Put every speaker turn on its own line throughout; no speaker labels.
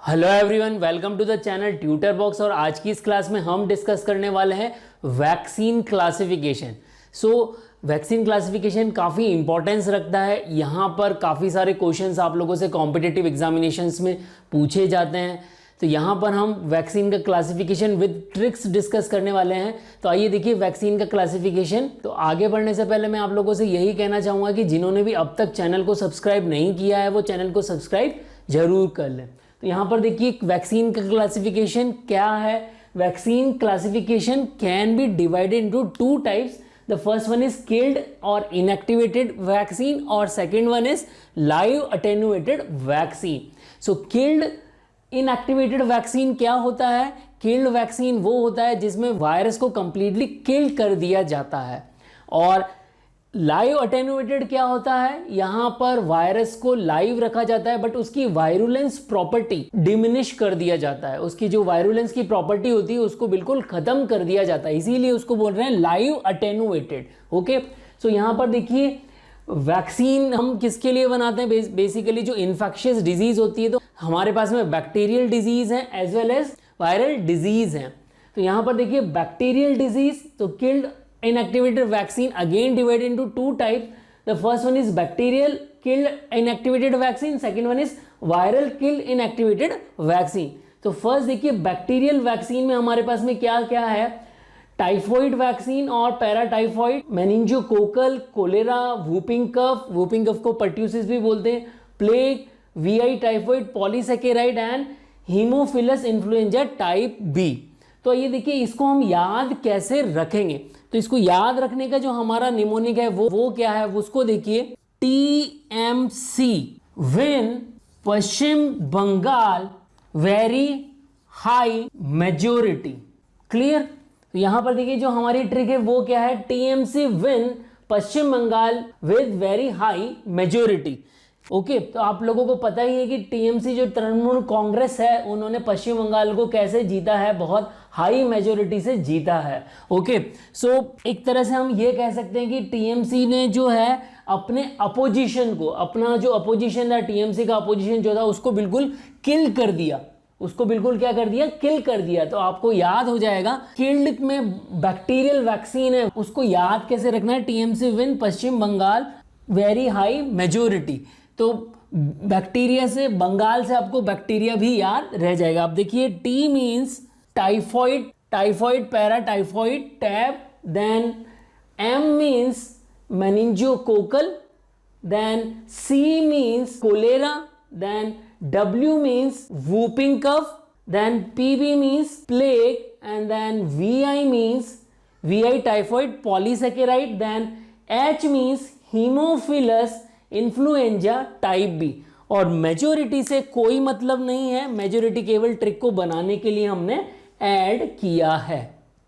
Hello everyone, welcome to the channel tutor box. और आज की इस क्लास में हम डिस्कस करने वाले हैं वैक्सीन क्लासिफिकेशन। वैक्सीन क्लासिफिकेशन काफ़ी इंपॉर्टेंस रखता है। यहाँ पर काफ़ी सारे क्वेश्चंस आप लोगों से कॉम्पिटिटिव एग्जामिनेशंस में पूछे जाते हैं। तो यहाँ पर हम वैक्सीन का क्लासिफिकेशन विद ट्रिक्स डिस्कस करने वाले हैं। तो आइए देखिए वैक्सीन का क्लासिफिकेशन। तो आगे बढ़ने से पहले मैं आप लोगों से यही कहना चाहूँगा कि जिन्होंने भी अब तक चैनल को सब्सक्राइब नहीं किया है वो चैनल को सब्सक्राइब जरूर कर लें। तो यहाँ पर देखिए वैक्सीन का क्लासिफिकेशन क्या है। Vaccine classification can be divided into two types. The first one is killed और इनएक्टिवेटेड वैक्सीन और second one is live attenuated vaccine. So killed inactivated vaccine क्या होता है? किल्ड वैक्सीन वो होता है जिसमें वायरस को कंप्लीटली किल कर दिया जाता है। और लाइव अटेन्युएटेड क्या होता है? यहां पर वायरस को लाइव रखा जाता है बट उसकी वायरुलेंस प्रॉपर्टी डिमिनिश कर दिया जाता है। उसकी जो वायरुलेंस की प्रॉपर्टी होती है उसको बिल्कुल खत्म कर दिया जाता है, इसीलिए उसको बोल रहे हैं लाइव अटेन्युएटेड। ओके, सो यहां पर देखिए वैक्सीन हम किसके लिए बनाते हैं? बेसिकली जो इन्फेक्शियस डिजीज होती है, तो हमारे पास में बैक्टीरियल डिजीज है as well as viral disease है। तो यहां पर देखिए बैक्टीरियल डिजीज, तो killed inactivated vaccine again divided into two types. The first one is bacterial killed inactivated vaccine, second one is viral killed inactivated vaccine. तो first देखिए bacterial vaccine में हमारे पास में क्या क्या है? टाइफॉइड वैक्सीन और paratyphoid, meningococcal, cholera, whooping cough को पर्ट्यूसिस भी बोलते हैं, plague, Vi typhoid, polysaccharide and haemophilus influenza type B. तो ये देखिए इसको हम याद कैसे रखेंगे? तो इसको याद रखने का जो हमारा निमोनिक है वो क्या है? उसको देखिए TMC, win Paschim Bengal very high majority. Clear? तो यहां पर देखिए जो हमारी ट्रिक है वो क्या है? TMC win Paschim Bangal with very high majority. Okay, तो आप लोगों को पता ही है कि टीएमसी जो तृणमूल कांग्रेस है उन्होंने पश्चिम बंगाल को कैसे जीता है? बहुत हाई मेजोरिटी से जीता है। ओके, सो एक तरह से हम ये कह सकते हैं कि टीएमसी ने जो है अपने अपोजिशन को, अपना जो अपोजिशन था, टीएमसी का अपोजिशन जो था उसको बिल्कुल किल कर दिया। उसको बिल्कुल क्या कर दिया? किल कर दिया। तो आपको याद हो जाएगा किल्ड में बैक्टीरियल वैक्सीन है, उसको याद कैसे रखना है? TMC win Paschim Bengal very high majority. तो बैक्टीरिया से, बंगाल से आपको बैक्टीरिया भी याद रह जाएगा। आप देखिए T means typhoid, paratyphoid, TAB, then M means meningococcal, then C means cholera, then W means whooping cough, then PB means plague and then Vi means Vi typhoid polysaccharide, then H means haemophilus influenza type B. और majority से कोई मतलब नहीं है, majority केवल trick को बनाने के लिए हमने ऐड किया है।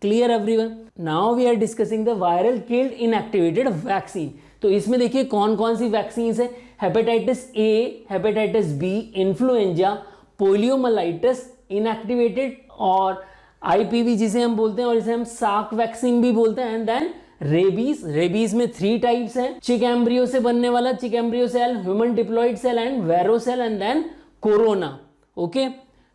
Clear everyone? Now we are discussing the viral killed inactivated vaccine. तो इसमें देखिए कौन कौन सी वैक्सीन है? Hepatitis A, hepatitis B, influenza, poliomyelitis inactivated और आईपीवी जिसे हम बोलते हैं, और इसे हम साक वैक्सीन भी बोलते हैं। एंड देन रेबीज में 3 टाइप्स हैं, चिक एम्ब्रियो से बनने वाला, chick embryo cell, human diploid cell and Vero cell, and then corona. Okay,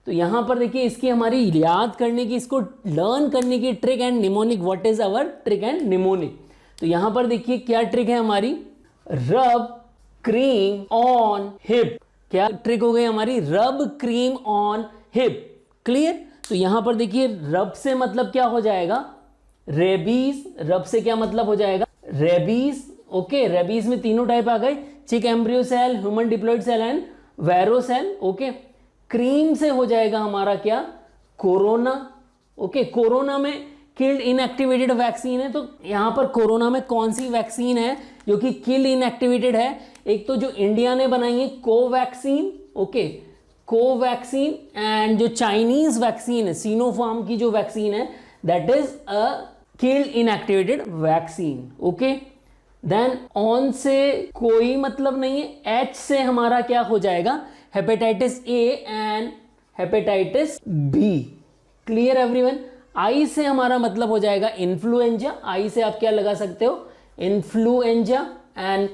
तो यहां पर देखिए इसकी हमारी याद करने की, इसको लर्न करने की trick and mnemonic. What is our trick and mnemonic? तो यहां पर देखिए क्या ट्रिक है हमारी? रब क्रीम ऑन हिप। क्या ट्रिक हो गई हमारी? रब क्रीम ऑन हिप। क्लियर? तो यहां पर देखिए रब से मतलब क्या हो जाएगा? रेबीज। रब से क्या मतलब हो जाएगा? रेबीज। ओके, रेबीज में तीनों टाइप आ गए, chick embryo cell, human diploid cell and Vero cell. Okay, cream से हो जाएगा हमारा क्या? कोरोना। ओके, कोरोना में किल्ड इनएक्टिवेटेड वैक्सीन है। तो यहां पर कोरोना में कौन सी वैक्सीन है जो कि किल्ड इनएक्टिवेटेड है? एक तो जो इंडिया ने बनाई है कोवैक्सीन, ओके, कोवैक्सीन, एंड जो चाइनीज वैक्सीन है सिनोफार्म की जो वैक्सीन है that is a killed inactivated vaccine. Okay, then on से कोई मतलब नहीं है, एच से हमारा क्या हो जाएगा? Hepatitis A and hepatitis B. Clear everyone? I से हमारा मतलब हो जाएगा इन्फ्लुएंजा। आई से आप क्या लगा सकते हो? इन्फ्लुएंजा। एंड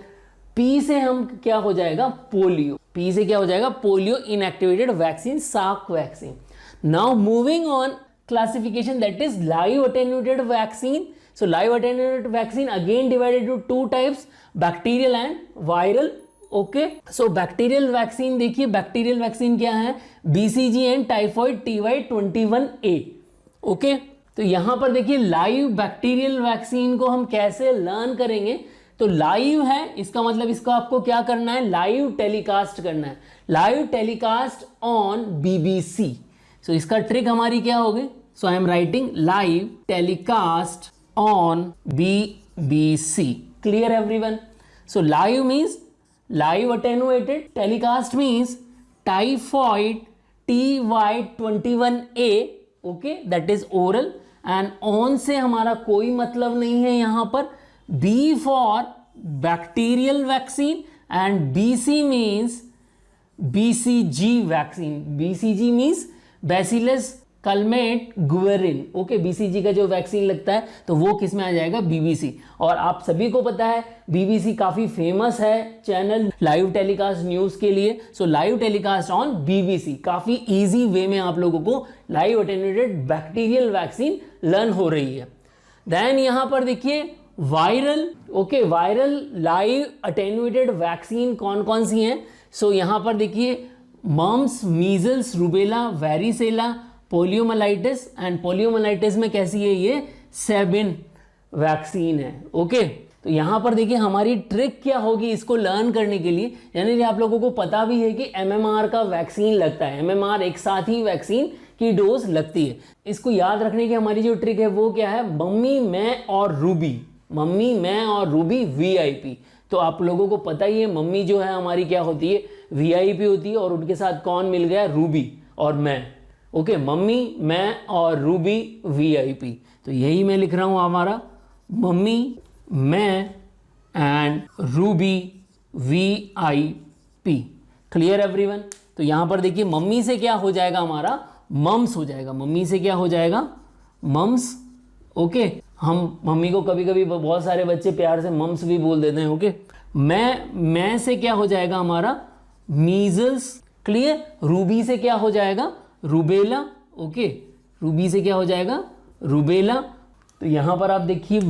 पी से हम क्या हो जाएगा, पोलियो, पी से क्या हो जाएगा, polio inactivated vaccine, SARS vaccine. Now moving on classification, that is live attenuated vaccine. So live attenuated vaccine again divided into two types, bacterial and viral. Okay, so bacterial vaccine देखिए, bacterial vaccine क्या है, BCG and typhoid TY21A। Okay, तो यहां पर देखिए live bacterial vaccine को हम कैसे लर्न करेंगे, तो लाइव है इसका मतलब इसको आपको क्या करना है, लाइव टेलीकास्ट करना है, live telecast on BBC। So इसका ट्रिक हमारी क्या होगी, so I am writing live telecast on BBC। Clear everyone? So live means live attenuated, telecast means typhoid TY21A, okay, that is oral, and on से हमारा कोई मतलब नहीं है यहाँ पर, B for bacterial vaccine and BC means BCG vaccine, BCG means Bacillus Calmette Guerin. Okay, BCG का जो वैक्सीन लगता है तो वो किस में आ जाएगा, BBC। और आप सभी को पता है BBC काफ़ी फेमस है चैनल लाइव टेलीकास्ट न्यूज़ के लिए। So live telecast on BBC, काफ़ी इजी वे में आप लोगों को live attenuated bacterial vaccine learn हो रही है। देन यहाँ पर देखिए viral, okay, viral live attenuated vaccine कौन कौन सी हैं। सो यहाँ पर देखिए mumps, measles, rubella, varicella, poliomyelitis, and poliomyelitis में कैसी है ये, सेबिन वैक्सीन है। ओके, तो यहाँ पर देखिए हमारी ट्रिक क्या होगी इसको लर्न करने के लिए, यानी आप लोगों को पता भी है कि MMR का वैक्सीन लगता है, MMR एक साथ ही वैक्सीन की डोज लगती है। इसको याद रखने की हमारी जो ट्रिक है वो क्या है, मम्मी, मैं और रूबी, मम्मी, मैं और रूबी VIP। तो आप लोगों को पता ही है मम्मी जो है हमारी क्या होती है, VIP होती है, और उनके साथ कौन मिल गया, रूबी और मैं। ओके, मम्मी, मैं और रूबी VIP। तो यही मैं लिख रहा हूं हमारा, मम्मी, मैं and Ruby VIP। Clear everyone? तो यहां पर देखिए मम्मी से क्या हो जाएगा हमारा, मम्स हो जाएगा, मम्मी से क्या हो जाएगा, मम्स। ओके, हम मम्मी को कभी कभी बहुत सारे बच्चे प्यार से मम्स भी बोल देते हैं। ओके, मैं से क्या हो जाएगा हमारा, मीजल्स। क्लियर? रूबी से क्या हो जाएगा, रूबेला। ओके, रूबी से क्या हो जाएगा, रूबेला। तो यहाँ पर आप देखिए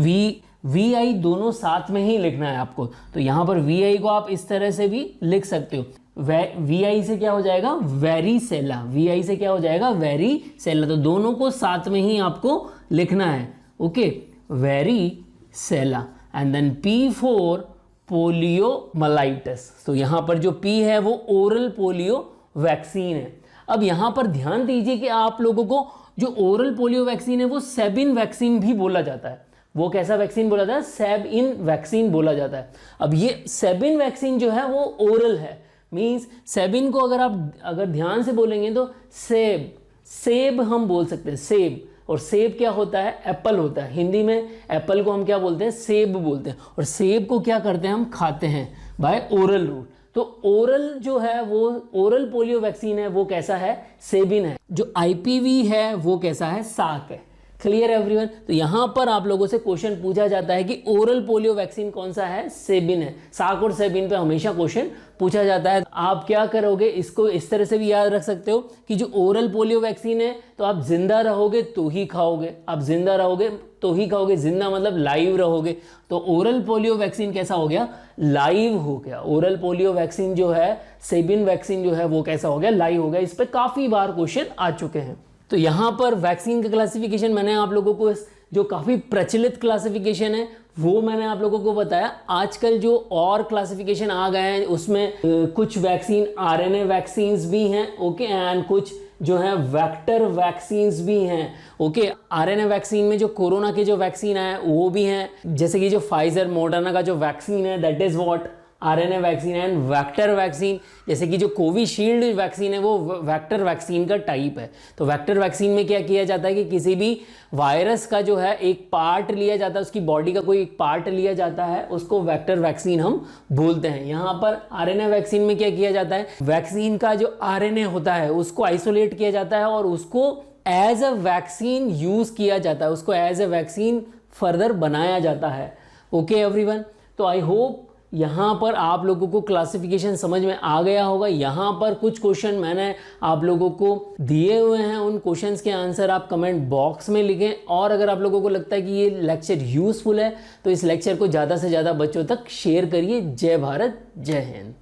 VI दोनों साथ में ही लिखना है आपको, तो यहाँ पर VI को आप इस तरह से भी लिख सकते हो। VI से क्या हो जाएगा, वेरिसेला, VI से क्या हो जाएगा, वेरिसेला। तो दोनों को साथ में ही आपको लिखना है। Okay, varicella. And then P for poliomyelitis. तो यहाँ पर जो P है वो ओरल पोलियो वैक्सीन है। अब यहाँ पर ध्यान दीजिए कि आप लोगों को जो ओरल पोलियो वैक्सीन है वो सेबिन वैक्सीन भी बोला जाता है। वो कैसा वैक्सीन बोला जाता है, सेबिन वैक्सीन बोला जाता है। अब ये सेबिन वैक्सीन जो है वो ओरल है, मींस सेबिन को अगर ध्यान से बोलेंगे तो सेब हम बोल सकते हैं, सेब। और सेब क्या होता है, एप्पल होता है। हिंदी में एप्पल को हम क्या बोलते हैं, सेब बोलते हैं। और सेब को क्या करते हैं, हम खाते हैं बाय ओरल रूट। तो ओरल जो है वो ओरल पोलियो वैक्सीन है, वो कैसा है, सेबिन है। जो IPV है वो कैसा है, सार्क है। Clear everyone? तो यहां पर आप लोगों से क्वेश्चन पूछा जाता है कि ओरल पोलियो वैक्सीन कौन सा है, सेबिन है। सार्क और सेबिन पे हमेशा क्वेश्चन पूछा जाता है। आप क्या करोगे, इसको इस तरह से भी याद रख सकते हो कि जो ओरल पोलियो वैक्सीन है तो आप जिंदा रहोगे तो ही खाओगे, आप जिंदा रहोगे तो ही खाओगे। जिंदा मतलब लाइव रहोगे। तो ओरल पोलियो वैक्सीन कैसा हो गया, लाइव हो गया। ओरल पोलियो वैक्सीन जो है, सेबिन वैक्सीन जो है वो कैसा हो गया, लाइव हो गया। इस पर काफी बार क्वेश्चन आ चुके हैं। तो यहाँ पर वैक्सीन का क्लासिफिकेशन मैंने आप लोगों को जो काफ़ी प्रचलित क्लासिफिकेशन है वो मैंने आप लोगों को बताया। आजकल जो और क्लासिफिकेशन आ गए हैं उसमें कुछ वैक्सीन RNA वैक्सीन्स भी हैं, ओके, एंड कुछ जो है वेक्टर वैक्सीन्स भी हैं। ओके, RNA वैक्सीन में जो कोरोना के जो वैक्सीन है वो भी हैं, जैसे कि जो फाइजर मॉडर्ना का जो वैक्सीन है that is what RNA vaccine and vector vaccine. जैसे कि जो कोविशील्ड वैक्सीन है वो वेक्टर वैक्सीन का टाइप है। तो वेक्टर वैक्सीन में क्या किया जाता है कि किसी भी वायरस का जो है एक पार्ट लिया जाता है, उसकी बॉडी का कोई एक पार्ट लिया जाता है, उसको वेक्टर वैक्सीन हम बोलते हैं। यहाँ पर RNA वैक्सीन में क्या किया जाता है, वैक्सीन का जो RNA होता है उसको आइसोलेट किया जाता है और उसको एज अ वैक्सीन यूज किया जाता है, उसको एज अ वैक्सीन फर्दर बनाया जाता है। ओके एवरीवन, तो आई होप यहाँ पर आप लोगों को क्लासिफिकेशन समझ में आ गया होगा। यहाँ पर कुछ क्वेश्चन मैंने आप लोगों को दिए हुए हैं, उन क्वेश्चंस के आंसर आप कमेंट बॉक्स में लिखें। और अगर आप लोगों को लगता है कि ये लेक्चर यूज़फुल है तो इस लेक्चर को ज़्यादा से ज़्यादा बच्चों तक शेयर करिए। जय भारत, जय हिंद।